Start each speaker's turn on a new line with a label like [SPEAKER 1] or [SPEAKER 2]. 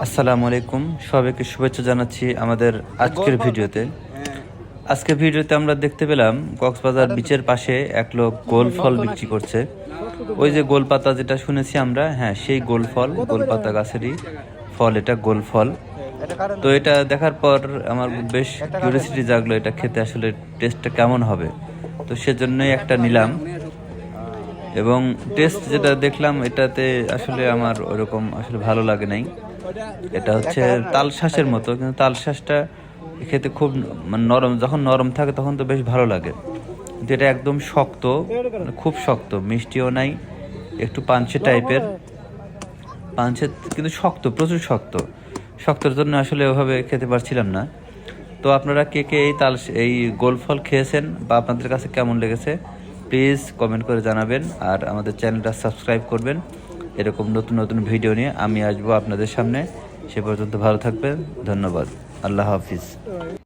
[SPEAKER 1] আসসালামু আলাইকুম, সবাইকে শুভেচ্ছা জানাচ্ছি আমাদের আজকের ভিডিওতে। আজকের ভিডিওতে আমরা দেখতে পেলাম কক্সবাজার বিচের পাশে এক লোক গোল ফল বিক্রি করছে। ওই যে গোল পাতা যেটা শুনেছি আমরা, হ্যাঁ সেই গোল ফল, গোল পাতা গাছেরই ফল, এটা গোল ফল। তো এটা দেখার পর আমার বেশ কিউরিওসিটি জাগলো, এটা খেতে আসলে টেস্টটা কেমন হবে। তো সেজন্যই একটা নিলাম, এবং টেস্ট যেটা দেখলাম এটাতে আসলে আমার ওরকম আসলে ভালো লাগে নাই। এটা হচ্ছে তালশাঁসের মতো, কিন্তু তালশাঁসটা খেতে খুব নরম, যখন নরম থাকে তখন তো বেশ ভালো লাগে, কিন্তু এটা একদম শক্ত, খুব শক্ত, মিষ্টিও নাই, একটু পাঞ্চে টাইপের, পাঞ্চে কিন্তু শক্ত, প্রচুর শক্ত। শক্তর জন্য আসলে ওভাবে খেতে পারছিলাম না। তো আপনারা কে কে এই গোল ফল খেয়েছেন বা আপনাদের কাছে কেমন লেগেছে প্লিজ কমেন্ট করে জানাবেন, আর আমাদের চ্যানেলটা সাবস্ক্রাইব করবেন। এরকম নতুন নতুন ভিডিও নিয়ে আমি আসবো আপনাদের সামনে। সে পর্যন্ত ভালো থাকবেন, ধন্যবাদ, আল্লাহ হাফিজ।